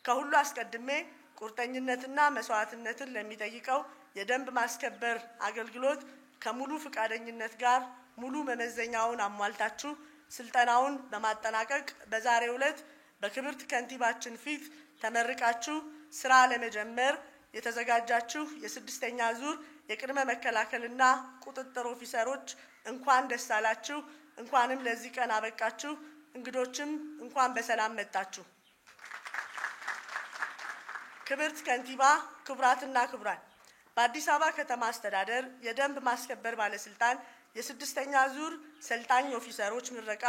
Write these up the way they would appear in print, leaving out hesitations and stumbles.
ከሁሉ አስቀድሜ ቁርጠኝነትና መስዋዕትነትን ለሚጠይቀው የደንብ ማስከበር አገልግሎት ከሙሉ ፍቃደኝነት ጋር ሙሉ መመዘኛውን አሟልታችሁ ስልጠናውን በማጠናቀቅ በዛሬው ዕለት በክብርት ከንቲባችን ፊት ተመርቃችሁ ስራ ለመጀመር የተዘጋጃችሁ የስድስተኛ ዙር የቅድመ መከላከልና ቁጥጥር ኦፊሰሮች እንኳን ደስ አላችሁ፣ እንኳንም ለዚህ ቀን አበቃችሁ። እንግዶችም እንኳን በሰላም መጣችሁ። ክብርት ከንቲባ፣ ክቡራትና ክቡራን፣ በአዲስ አበባ ከተማ አስተዳደር የደንብ ማስከበር ባለስልጣን የስድስተኛ ዙር ሰልጣኝ ኦፊሰሮች ምረቃ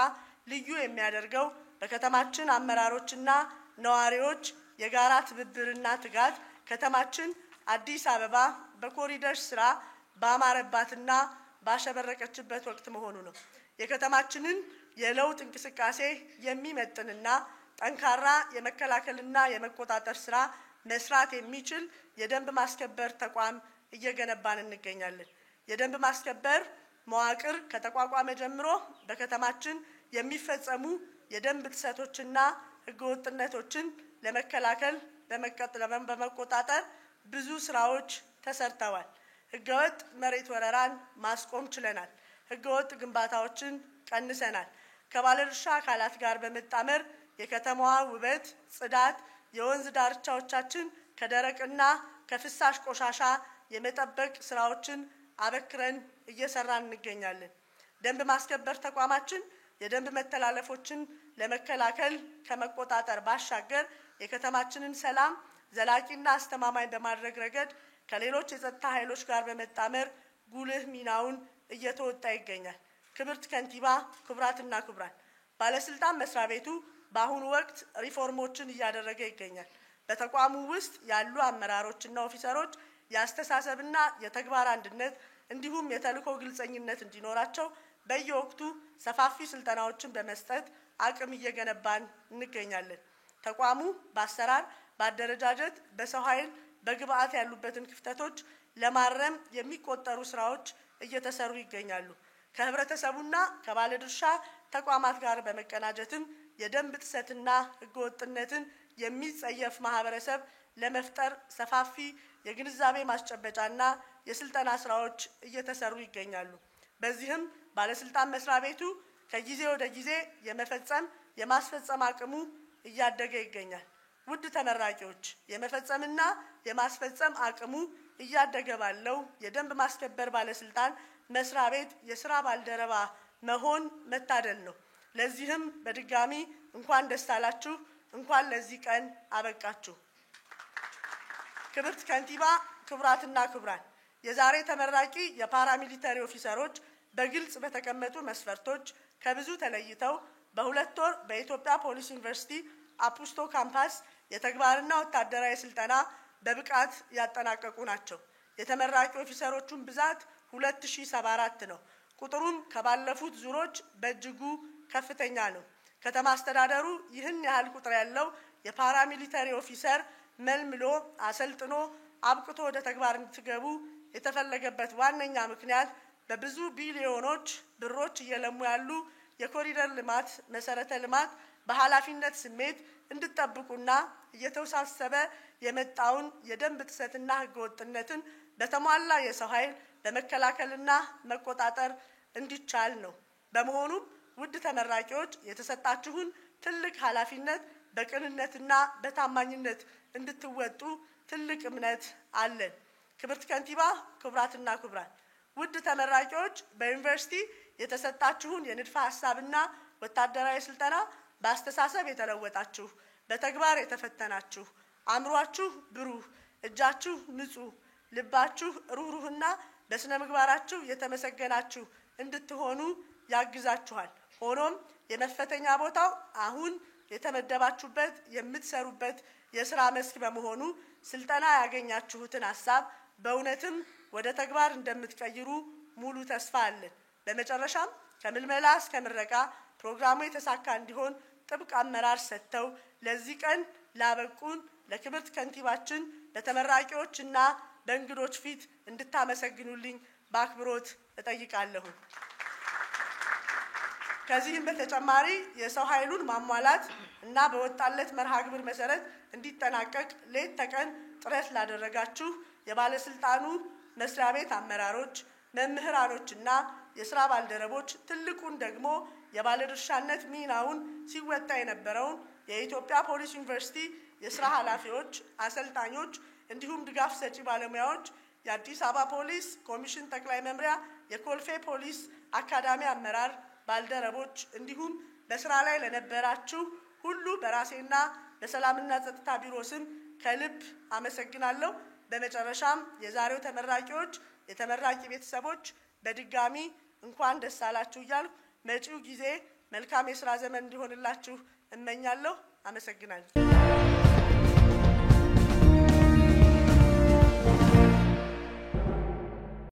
ልዩ የሚያደርገው በከተማችን አመራሮችና ነዋሪዎች የጋራ ትብብርና ትጋት ከተማችን አዲስ አበባ በኮሪደር ስራ ባማረባትና ባሸበረቀችበት ወቅት መሆኑ ነው። የከተማችንን የለውጥ እንቅስቃሴ የሚመጥንና ጠንካራ የመከላከልና የመቆጣጠር ስራ መስራት የሚችል የደንብ ማስከበር ተቋም እየገነባን እንገኛለን። የደንብ ማስከበር መዋቅር ከተቋቋመ ጀምሮ በከተማችን የሚፈጸሙ የደንብ ጥሰቶችና ህገወጥነቶችን ለመከላከል በመቆጣጠር ብዙ ስራዎች ተሰርተዋል። ህገወጥ መሬት ወረራን ማስቆም ችለናል። ህገወጥ ግንባታዎችን ቀንሰናል። ከባለድርሻ አካላት ጋር በመጣመር የከተማዋ ውበት፣ ጽዳት፣ የወንዝ ዳርቻዎቻችን ከደረቅና ከፍሳሽ ቆሻሻ የመጠበቅ ስራዎችን አበክረን እየሰራን እንገኛለን። ደንብ ማስከበር ተቋማችን የደንብ መተላለፎችን ለመከላከል ከመቆጣጠር ባሻገር የከተማችንን ሰላም ዘላቂና አስተማማኝ በማድረግ ረገድ ከሌሎች የጸጥታ ኃይሎች ጋር በመጣመር ጉልህ ሚናውን እየተወጣ ይገኛል። ክብርት ከንቲባ፣ ክቡራትና ክቡራን፣ ባለስልጣን መስሪያ ቤቱ በአሁኑ ወቅት ሪፎርሞችን እያደረገ ይገኛል። በተቋሙ ውስጥ ያሉ አመራሮችና ኦፊሰሮች የአስተሳሰብና የተግባር አንድነት እንዲሁም የተልዕኮ ግልጸኝነት እንዲኖራቸው በየወቅቱ ሰፋፊ ስልጠናዎችን በመስጠት አቅም እየገነባን እንገኛለን። ተቋሙ በአሰራር፣ በአደረጃጀት፣ በሰው ኃይል፣ በግብአት ያሉበትን ክፍተቶች ለማረም የሚቆጠሩ ስራዎች እየተሰሩ ይገኛሉ። ከህብረተሰቡና ከባለድርሻ ተቋማት ጋር በመቀናጀትም የደንብ ጥሰትና ህገወጥነትን የሚጸየፍ ማህበረሰብ ለመፍጠር ሰፋፊ የግንዛቤ ማስጨበጫና የስልጠና ስራዎች እየተሰሩ ይገኛሉ። በዚህም ባለስልጣን መስሪያ ቤቱ ከጊዜ ወደ ጊዜ የማስፈጸም አቅሙ እያደገ ይገኛል። ውድ ተመራቂዎች፣ የመፈጸምና የማስፈጸም አቅሙ እያደገ ባለው የደንብ ማስከበር ባለስልጣን መስሪያ ቤት የስራ ባልደረባ መሆን መታደል ነው። ለዚህም በድጋሚ እንኳን ደስ አላችሁ፣ እንኳን ለዚህ ቀን አበቃችሁ። ክብርት ከንቲባ፣ ክቡራትና ክቡራን፣ የዛሬ ተመራቂ የፓራሚሊተሪ ኦፊሰሮች በግልጽ በተቀመጡ መስፈርቶች ከብዙ ተለይተው በሁለት ወር በኢትዮጵያ ፖሊስ ዩኒቨርሲቲ አፑስቶ ካምፓስ የተግባርና ወታደራዊ ስልጠና በብቃት ያጠናቀቁ ናቸው። የተመራቂ ኦፊሰሮቹን ብዛት 2074 ነው። ቁጥሩም ከባለፉት ዙሮች በእጅጉ ከፍተኛ ነው። ከተማ አስተዳደሩ ይህን ያህል ቁጥር ያለው የፓራሚሊተሪ ኦፊሰር መልምሎ አሰልጥኖ አብቅቶ ወደ ተግባር እንድትገቡ የተፈለገበት ዋነኛ ምክንያት በብዙ ቢሊዮኖች ብሮች እየለሙ ያሉ የኮሪደር ልማት መሰረተ ልማት በኃላፊነት ስሜት እንድትጠብቁና እየተወሳሰበ የመጣውን የደንብ ጥሰትና ህገወጥነትን በተሟላ የሰው ኃይል በመከላከልና መቆጣጠር እንዲቻል ነው። በመሆኑም ውድ ተመራቂዎች የተሰጣችሁን ትልቅ ኃላፊነት በቅንነትና በታማኝነት እንድትወጡ ትልቅ እምነት አለን። ክብርት ከንቲባ፣ ክቡራትና ክቡራን፣ ውድ ተመራቂዎች በዩኒቨርሲቲ የተሰጣችሁን የንድፈ ሐሳብና ወታደራዊ ስልጠና በአስተሳሰብ የተለወጣችሁ፣ በተግባር የተፈተናችሁ፣ አእምሯችሁ ብሩህ፣ እጃችሁ ንጹህ፣ ልባችሁ ሩህሩህና በስነ ምግባራችሁ የተመሰገናችሁ እንድትሆኑ ያግዛችኋል። ሆኖም የመፈተኛ ቦታው አሁን የተመደባችሁበት የምትሰሩበት የስራ መስክ በመሆኑ ስልጠና ያገኛችሁትን ሐሳብ በእውነትም ወደ ተግባር እንደምትቀይሩ ሙሉ ተስፋ አለን። በመጨረሻም ከምልመላ እስከ ምረቃ ፕሮግራሙ የተሳካ እንዲሆን ጥብቅ አመራር ሰጥተው ለዚህ ቀን ላበቁን ለክብርት ከንቲባችን በተመራቂዎችና በእንግዶች ፊት እንድታመሰግኑልኝ በአክብሮት እጠይቃለሁ። ከዚህም በተጨማሪ የሰው ኃይሉን ማሟላት እና በወጣለት መርሃ ግብር መሰረት እንዲጠናቀቅ ሌት ተቀን ጥረት ላደረጋችሁ የባለስልጣኑ መስሪያ ቤት አመራሮች፣ መምህራኖችና የሥራ ባልደረቦች ትልቁን ደግሞ የባለድርሻነት ሚናውን ሲወጣ የነበረውን የኢትዮጵያ ፖሊስ ዩኒቨርሲቲ የሥራ ኃላፊዎች፣ አሰልጣኞች እንዲሁም ድጋፍ ሰጪ ባለሙያዎች፣ የአዲስ አበባ ፖሊስ ኮሚሽን ጠቅላይ መምሪያ የኮልፌ ፖሊስ አካዳሚ አመራር ባልደረቦች እንዲሁም በስራ ላይ ለነበራችሁ ሁሉ በራሴና በሰላምና ጸጥታ ቢሮ ስም ከልብ አመሰግናለሁ። በመጨረሻም የዛሬው ተመራቂዎች፣ የተመራቂ ቤተሰቦች በድጋሚ እንኳን ደስ አላችሁ እያልኩ መጪው ጊዜ መልካም የሥራ ዘመን እንዲሆንላችሁ እመኛለሁ። አመሰግናለሁ።